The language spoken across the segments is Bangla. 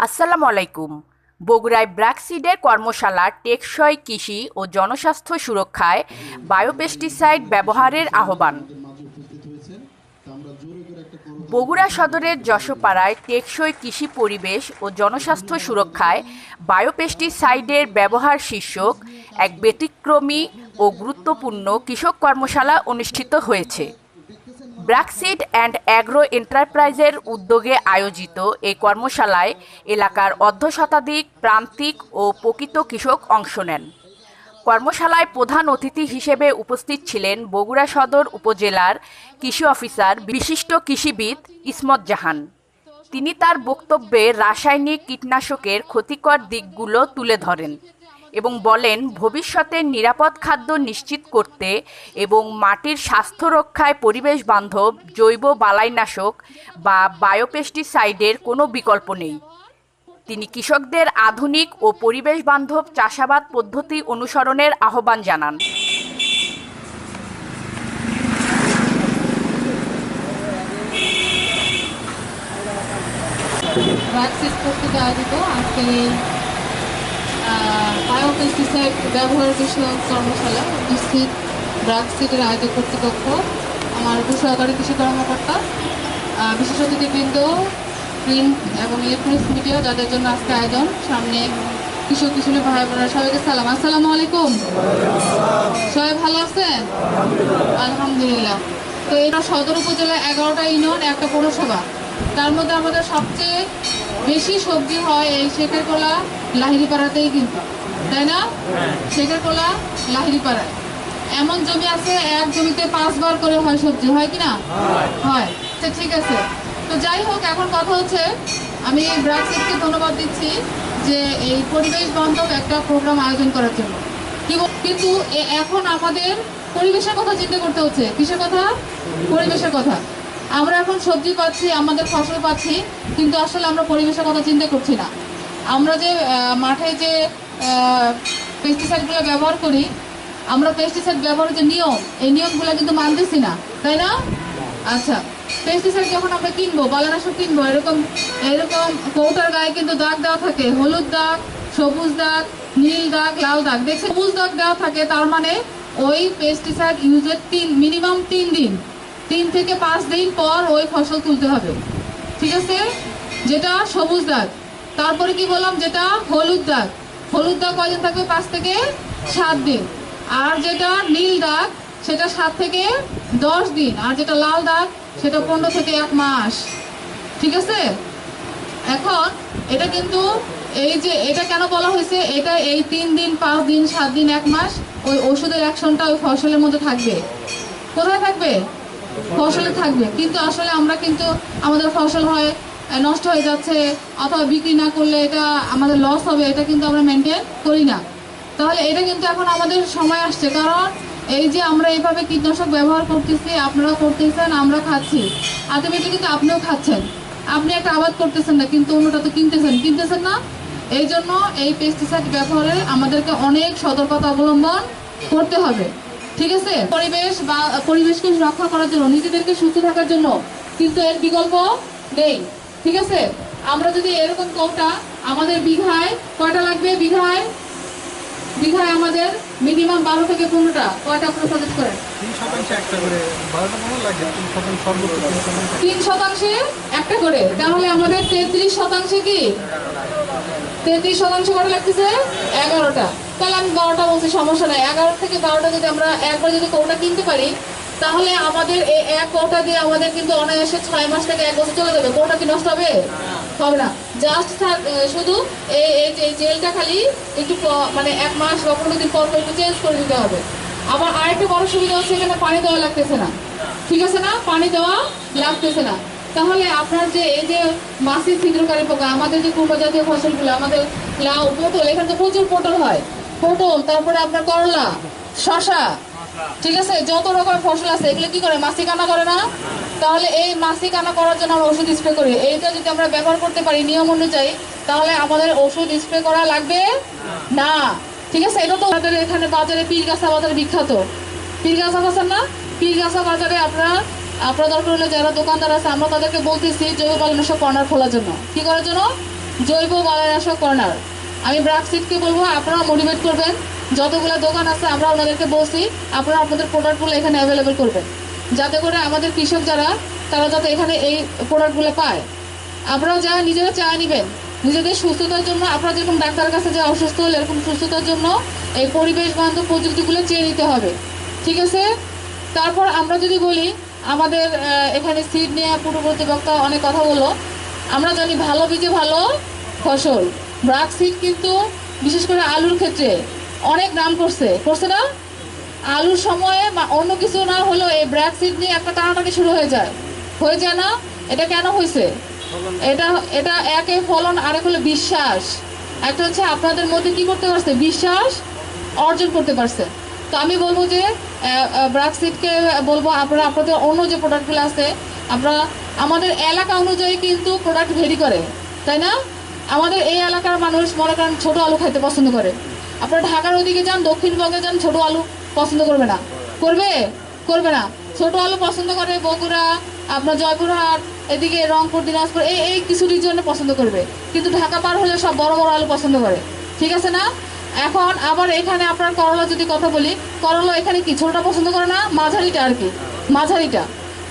আসসালামু আলাইকুম। বগুড়ায় ব্র্যাকসিডের কর্মশালা টেকসই কৃষি ও জনস্বাস্থ্য সুরক্ষায় বায়োপেস্টিসাইড ব্যবহারের আহ্বান। বগুড়া সদরের যশোপাড়ায় টেকসই কৃষি পরিবেশ ও জনস্বাস্থ্য সুরক্ষায় বায়োপেস্টিসাইডের ব্যবহার শীর্ষক এক ব্যতিক্রমী ও গুরুত্বপূর্ণ কৃষক কর্মশালা অনুষ্ঠিত হয়েছে। ব্র্যাকসিড অ্যান্ড অ্যাগ্রো এন্টারপ্রাইজের উদ্যোগে আয়োজিত এই কর্মশালায় এলাকার অর্ধশতাধিক প্রান্তিক ও প্রকৃত কৃষক অংশ নেন। কর্মশালায় প্রধান অতিথি হিসেবে উপস্থিত ছিলেন বগুড়া সদর উপজেলার কৃষি অফিসার বিশিষ্ট কৃষিবিদ ইসমত জাহান। তিনি তার বক্তব্যে রাসায়নিক কীটনাশকের ক্ষতিকর দিকগুলো তুলে ধরেন এবং বলেন, ভবিষ্যতে নিরাপদ খাদ্য নিশ্চিত করতে এবং মাটির স্বাস্থ্য রক্ষায় পরিবেশ বান্ধব জৈব বালাইনাশক বা বায়োপেস্টিসাইডের কোনো বিকল্প নেই। তিনি কৃষকদের আধুনিক ও পরিবেশ বান্ধব চাষাবাদ পদ্ধতি অনুসরণের আহ্বান জানান। ব্র্যাকসিড কর্তৃক আয়োজিত আজকের এই বায়োপেস্টিসাইড ব্যবহার বিষয়ক কর্মশালা উপস্থিত ব্র্যাকসিডের আয়োজক কর্তৃপক্ষ, আমার সহকারী কৃষি কর্মকর্তা, বিশেষ অতিথিবৃন্দ, প্রিন্ট এবং ইলেকট্রনিক্স মিডিয়া যাদের জন্য আজকে আয়োজন, সামনে কৃষক কিশোরী ভাই বোনেরা, সবাইকে সালাম। আসসালামু আলাইকুম। সবাই ভালো আছেন? আলহামদুলিল্লাহ। তো এটা সদর উপজেলায় 11টা ইউনিয়ন, একটা পৌরসভা। তার মধ্যে আমাদের সবচেয়ে বেশি সবজি হয় এই শেখেরকোলা লাহিড়িপাড়াতেই, কিন্তু তাই না? শেখেরকোলা লাহিড়িপাড়ায় এমন জমি আছে, এক জমিতে 5 বার করে হয় সবজি, হয় কি না? হয়। তো ঠিক আছে, তো যাই হোক, এখন কথা হচ্ছে আমি ব্র্যাকসিডকে ধন্যবাদ দিচ্ছি যে এই পরিবেশ বান্ধব একটা প্রোগ্রাম আয়োজন করার জন্য। কিন্তু এখন আমাদের পরিবেশের কথা চিন্তা করতে হচ্ছে। কিসের কথা? পরিবেশের কথা। আমরা এখন সবজি পাচ্ছি, আমাদের ফসল পাচ্ছি, কিন্তু আসলে আমরা পরিবেশের কথা চিন্তা করছি না। আমরা যে মাঠে যে পেস্টিসাইডগুলো ব্যবহার করি, আমরা পেস্টিসাইড ব্যবহারের যে নিয়ম, এই নিয়মগুলো কিন্তু মানতেছি না, তাই না? আচ্ছা, পেস্টিসাইড যখন আমরা কিনবো, বালানাশক কিনবো, এরকম কৌটার গায়ে কিন্তু দাগ দেওয়া থাকে, হলুদ দাগ, সবুজ দাগ, নীল দাগ, লাল দাগ। দেখছি সবুজ দাগ দেওয়া থাকে, তার মানে ওই পেস্টিসাইড ইউজের মিনিমাম 3 দিন, 3 থেকে 5 দিন পর ওই ফসল তুলতে হবে, ঠিক আছে? যেটা সবুজ দাগ। তারপরে কি বললাম? যেটা হলুদ দাগ, হলুদ দাগ কয়দিন থাকবে? 5 থেকে 7 দিন। আর যেটা নীল দাগ সেটা 7 থেকে 10 দিন। আর যেটা লাল দাগ সেটা 15 থেকে 1 মাস, ঠিক আছে? এখন এটা কিন্তু এই যে এটা কেন বলা হয়েছে, এটা এই 3 দিন, 5 দিন, 7 দিন, 1 মাস ওই ওষুধের অ্যাকশনটা ওই ফসলের মধ্যে থাকবে। কোথায় থাকবে? ফসলে থাকবে। কিন্তু আসলে আমরা কিন্তু আমাদের ফসল হয় নষ্ট হয়ে যাচ্ছে, অথবা বিক্রি না করলে এটা আমাদের লস হবে, এটা কিন্তু আমরা মেনটেন করি না। তাহলে এটা কিন্তু এখন আমাদের সময় আসছে, কারণ এই যে আমরা এইভাবে কীটনাশক ব্যবহার করতেছি, আপনারা করতেছেন, আমরা খাচ্ছি, আলটিমেটলি কিন্তু আপনিও খাচ্ছেন। আপনি একটা আবাদ করতেছেন না, কিন্তু অন্যটা তো কিনতেছেন না। এই জন্য এই পেস্টিসাইড ব্যবহারে আমাদেরকে অনেক সতর্কতা অবলম্বন করতে হবে, ঠিক আছে? পরিবেশকে রক্ষা করার জন্য, নিজেদেরকে সুস্থ থাকার জন্য কিন্তু এর বিকল্প নেই, ঠিক আছে? আমরা যদি এরকম কৌটা আমাদের বিঘায় কয়টা লাগবে? বিঘায় আমাদের মিনিমাম 12 থেকে 15টা। কয়টা আপনারা সাজেস্ট করেন? 3% একটা করে, তাহলে আমাদের 33% কি 33% কটা লাগতেছে? 11টা। তাহলে আমি 12টা বলছি, সমস্যা নাই। 11 থেকে 12টা যদি আমরা একবার যদি কৌটা কিনতে পারি, তাহলে আমাদের এই এক কৌটা দিয়ে আমাদের কিন্তু অনায়াসে 6 মাস থেকে 1 বছর চলে যাবে। কৌটা কি নষ্ট হবে? হবে না। জাস্ট শুধু এই জেলটা খালি একটু মানে 1 মাস বা 15 দিন পর একটু চেঞ্জ করে দিতে হবে। আবার আরেকটা বড় সুবিধা হচ্ছে, এখানে পানি দেওয়া লাগতেছে না, ঠিক আছে না? পানি দেওয়া লাগতেছে না। তাহলে আপনার যে এই যে মাছি ছিদ্রকারী পোকা, আমাদের যে কুমড়ো জাতীয় ফসলগুলো, আমাদের লাউ, পটল, এখানে তো প্রচুর পটল হয়, পটল, তারপরে আপনার করলা, শশা, ঠিক আছে? যত রকমের ফসল আছে, এগুলো কি করে? মাছি কানা করে না? তাহলে এই মাছি কানা করার জন্য আমরা ওষুধ স্প্রে করি। এইটা যদি আমরা ব্যবহার করতে পারি নিয়ম অনুযায়ী, তাহলে আমাদের ওষুধ স্প্রে করা লাগবে না, ঠিক আছে? এটা তো আমাদের এখানে বাজারে পীরগাছা বাজারে বিখ্যাত। পীরগাছা বাজার না? পীরগাছা বাজারে আপনারা দরকার হলে যারা দোকানদার আছে, আমরা তাদেরকে বলতেছি জৈব পালনের সব কর্নার খোলার জন্য। কি করার জন্য? জৈব বালানাশক কর্নার। আমি ব্রাকসিডকে বলবো আপনারা মোটিভেট করবেন, যতগুলো দোকান আছে আমরা ওনাদেরকে বলছি আপনারা আপনাদের প্রোডাক্টগুলো এখানে অ্যাভেলেবেল করবেন, যাতে করে আমাদের কৃষক যারা তারা যাতে এখানে এই প্রোডাক্টগুলো পায়। আপনারাও যা নিজেরা চায় নেবেন নিজেদের সুস্থতার জন্য। আপনারা যেরকম ডাক্তারের কাছে যে অসুস্থ হলে এরকম সুস্থতার জন্য এই পরিবেশ বান্ধব প্রযুক্তিগুলো চেয়ে নিতে হবে, ঠিক আছে? তারপর আমরা যদি বলি আমাদের এখানে সিড নিয়ে পূর্ববর্তী বক্তা অনেক কথা বললো। আমরা জানি ভালো বীজে ভালো ফসল। ব্রাক সিড কিন্তু বিশেষ করে আলুর ক্ষেত্রে অনেক নাম করছে না? আলুর সময়ে বা অন্য কিছু না হলেও এই ব্র্যাক সিড নিয়ে একটা টানাটানি শুরু হয়ে যায় না? এটা কেন হয়েছে? এটা একে ফলন, আরেক হলো বিশ্বাস। একটা হচ্ছে আপনাদের মধ্যে কি করতে পারছে, বিশ্বাস অর্জন করতে পারছে। তো আমি বলবো যে ব্র্যাক সিডকে বলবো আপনারা আপনাদের অন্য যে প্রোডাক্টগুলো আছে আপনারা আমাদের এলাকা অনুযায়ী কিন্তু প্রোডাক্ট ভেরি করে, তাই না? আমাদের এই এলাকার মানুষ মনে করেন ছোট আলু খাইতে পছন্দ করে। আপনারা ঢাকার ওদিকে যান, দক্ষিণবঙ্গে যান, ছোট আলু পছন্দ করবে না। করবে না। ছোট আলু পছন্দ করে বগুড়া, আপনার জয়পুরহাট, এদিকে রংপুর, দিনাজপুর, এই কিছু রিজনে পছন্দ করবে। কিন্তু ঢাকা পার হলে সব বড় বড় আলু পছন্দ করে, ঠিক আছে না? এখন আবার এখানে আপনার করলা যদি কথা বলি, করলা এখানে কি ছোটটা পছন্দ করে না, মাঝারিটা আর কি, মাঝারিটা।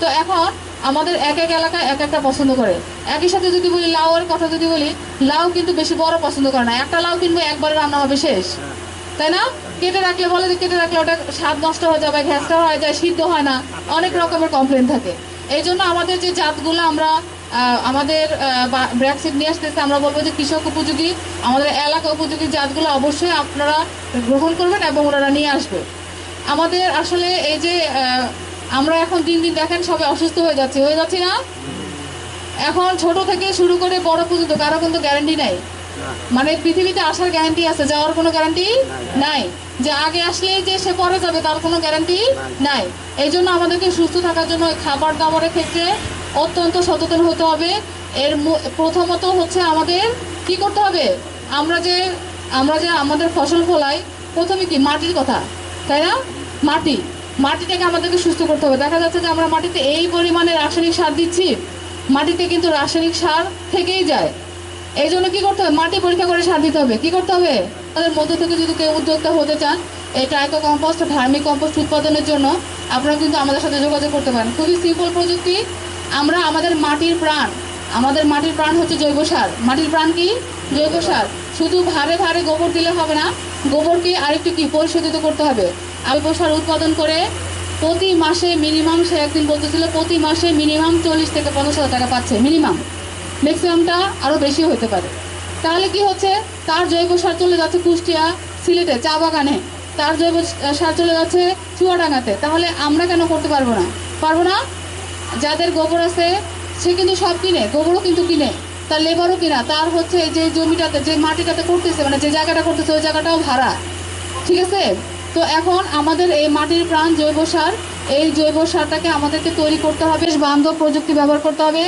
তো এখন আমাদের এক এক এলাকায় এক একটা পছন্দ করে। একই সাথে যদি বলি লাউয়ের কথা যদি বলি, লাউ কিন্তু বেশি বড় পছন্দ করে না। একটা লাউ কিনবো একবারে রান্না হবে শেষ, তাই না? কেটে রাখলে বলে যে কেটে রাখলে ওটা স্বাদ নষ্ট হয়ে যাবে, ঘ্যাসটা হয়ে যায়, সিদ্ধ হয় না, অনেক রকমের কমপ্লেন থাকে। এই জন্য আমাদের যে জাতগুলো আমরা আমাদের ব্র্যাক সিড নিয়ে আসতেছে, আমরা বলবো যে কৃষক উপযোগী, আমাদের এলাকা উপযোগী জাতগুলো অবশ্যই আপনারা গ্রহণ করবেন এবং ওনারা নিয়ে আসবে। আমাদের আসলে এই যে আমরা এখন দিন দিন দেখেন সবাই অসুস্থ হয়ে যাচ্ছি না? এখন ছোট থেকে শুরু করে বড় পর্যন্ত কারো কিন্তু গ্যারান্টি নাই। মানে পৃথিবীতে আসার গ্যারান্টি আছে, যাওয়ার কোনো গ্যারান্টি নাই। যে আগে আসলে যে সে পরে যাবে তার কোনো গ্যারান্টি নাই। এই জন্য আমাদেরকে সুস্থ থাকার জন্য খাবার দাবারের ক্ষেত্রে অত্যন্ত সচেতন হতে হবে। এর প্রথমত হচ্ছে আমাদের কি করতে হবে, আমরা যে আমাদের ফসল ফলাই, প্রথমে কি মাটির কথা, তাই না? মাটিটাকে আমাদেরকে সুস্থ করতে হবে। দেখা যাচ্ছে যে আমরা মাটিতে এই পরিমাণে রাসায়নিক সার দিচ্ছি, মাটিতে কিন্তু রাসায়নিক সার থেকেই যায়। এই জন্য কি করতে হবে, মাটি পরীক্ষা করে সার দিতে হবে। কি করতে হবে, তাদের মধ্য থেকে যদি কেউ উদ্যোক্তা হতে চান এই ট্রাইকো কম্পোস্ট, ভার্মি কম্পোস্ট উৎপাদনের জন্য আপনারা কিন্তু আমাদের সাথে যোগাযোগ করতে পারেন। খুবই সিম্পল প্রযুক্তি। আমরা আমাদের মাটির প্রাণ হচ্ছে জৈব সার। মাটির প্রাণ কি, জৈব সার। শুধু ভারে গোবর দিলে হবে না, গোবরকে আরেকটু কি পরিশোধিত করতে হবে। জৈব সার উৎপাদন করে প্রতি মাসে মিনিমাম, সে একদিন বলতেছিল প্রতি মাসে মিনিমাম 40 থেকে 50 হাজার টাকা পাচ্ছে, মিনিমাম। ম্যাক্সিমামটা আরও বেশি হতে পারে। তাহলে কি হচ্ছে, তার জৈব সার চলে যাচ্ছে কুষ্টিয়া, সিলেটে চা বাগানে, তার জৈব সার চলে যাচ্ছে চুয়াডাঙ্গাতে। তাহলে আমরা কেন করতে পারবো না? যাদের গোবর আছে সে কিন্তু সব কিনে, গোবরও কিন্তু কিনে, তার লেবারও কিনা, তার হচ্ছে যে জমিটাতে যে মাটিটাতে করতেছে, মানে যে জায়গাটা করতেছে ওই জায়গাটাও ভাড়া, ঠিক আছে? তো এখন আমাদের এই মাটির প্রাণ জৈব সার, এই জৈব সারটাকে আমাদেরকে তৈরি করতে হবে, বান্ধব প্রযুক্তি ব্যবহার করতে হবে,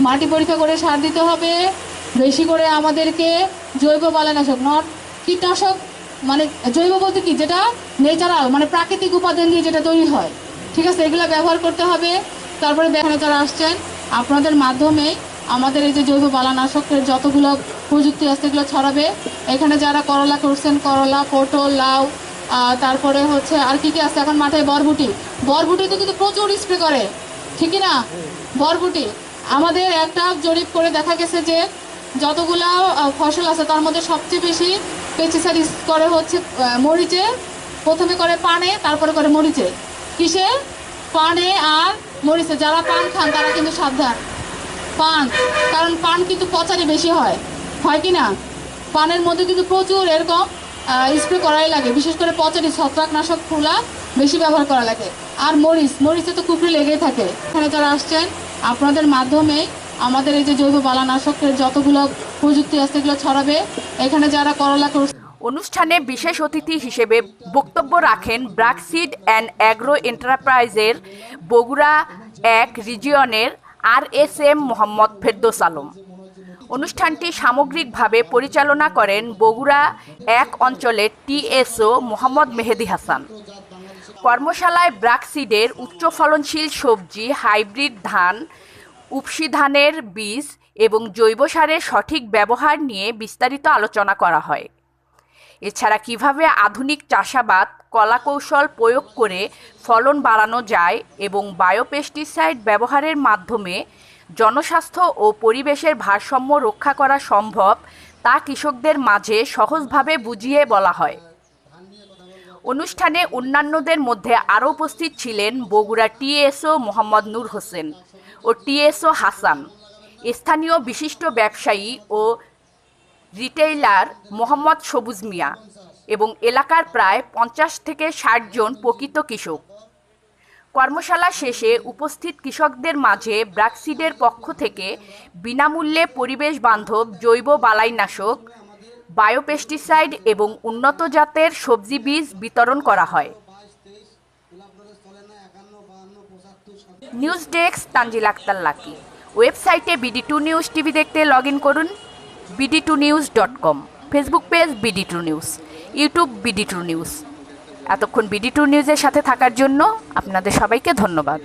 মাটি পরীক্ষা করে সার দিতে হবে, বেশি করে আমাদেরকে জৈব বালানাশক, নট কীটনাশক, মানে জৈব বলতে কি, যেটা নেচারাল, মানে প্রাকৃতিক উপাদান দিয়ে যেটা তৈরি হয়, ঠিক আছে, এগুলো ব্যবহার করতে হবে। তারপরে এখানে যারা আসছেন আপনাদের মাধ্যমে আমাদের এই যে জৈব বালানাশকের যতগুলো প্রযুক্তি আছে এগুলো ছড়াবে। এখানে যারা করলা করছেন, করলা, পটল, লাউ, তারপরে হচ্ছে আর কি আছে এখন মাঠে, বরবুটিতে কিন্তু প্রচুর স্প্রে করে, ঠিকই না? বরবুটি আমাদের একটা জরিপ করে দেখা গেছে যে যতগুলা ফসল আছে তার মধ্যে সবচেয়ে বেশি পেস্টিসাইড করে হচ্ছে মরিচে, প্রথমে করে পানে, তারপরে করে মরিচে। কিসে? পানে আর মরিচে। যারা পান খান তারা কিন্তু সাবধান, কারণ পান কিন্তু পচারি বেশি হয় কি না? পানের মধ্যে কিন্তু প্রচুর এরকম স্প্রে করাই লাগে, বিশেষ করে পচারি, ছত্রাকনাশক ফুলা বেশি ব্যবহার করা লাগে। আর মরিচে তো কুকরি লেগেই থাকে। এখানে যারা আসছেন আপনাদের মাধ্যমে আমাদের এই যে জৈব বালানাশকের যতগুলো প্রযুক্তি আছে এগুলো ছড়াবে। এখানে যারা করলা করছে। অনুষ্ঠানে বিশেষ অতিথি হিসেবে বক্তব্য রাখেন ব্র্যাক সিড অ্যান্ড অ্যাগ্রো এন্টারপ্রাইজের বগুড়া 1 রিজিয়নের RSM মোহাম্মদ ফেরদৌস আলম। অনুষ্ঠানটি সামগ্রিকভাবে পরিচালনা করেন বগুড়া 1 অঞ্চলের TSO মোহাম্মদ মেহেদি হাসান। কর্মশালায় ব্র্যাক সিডের উচ্চ ফলনশীল সবজি, হাইব্রিড ধান উপসি ধানের বীজ এবং জৈব সারের সঠিক ব্যবহার নিয়ে বিস্তারিত আলোচনা করা হয়। এছাড়া কিভাবে আধুনিক চাষাবাদ কলাকৌশল প্রয়োগ করে ফলন বাড়ানো যায় এবং বায়োপেস্টিসাইড ব্যবহারের মাধ্যমে জনস্বাস্থ্য ও পরিবেশের ভারসাম্য রক্ষা করা সম্ভব তা কৃষকদের মাঝে সহজভাবে বুঝিয়ে বলা হয়। অনুষ্ঠানে অন্যান্যদের মধ্যে আরও উপস্থিত ছিলেন বগুড়া টিএসও মোহাম্মদ নূর হোসেন ও টিএসও হাসান, স্থানীয় বিশিষ্ট ব্যবসায়ী ও রিটেইলার মোহাম্মদ সবুজ মিয়া এবং এলাকার প্রায় 50 থেকে 60 জন প্রকৃত কৃষক। কর্মশালা শেষে উপস্থিত কৃষকদের মাঝে ব্র্যাকসিডের পক্ষ থেকে বিনামূল্যে পরিবেশ বান্ধব জৈব বালাইনাশক, বায়োপেস্টিসাইড এবং উন্নত জাতের সবজি বীজ বিতরণ করা হয়। News desk Tanzil Akter Lucky. ওয়েবসাইটে BD2 নিউজ টিভি দেখতে লগ ইন করুন bd2news.com, Facebook page BD2 news, YouTube BD2 news. এতক্ষণ BD2 নিউজের সাথে থাকার জন্য আপনাদের সবাইকে ধন্যবাদ।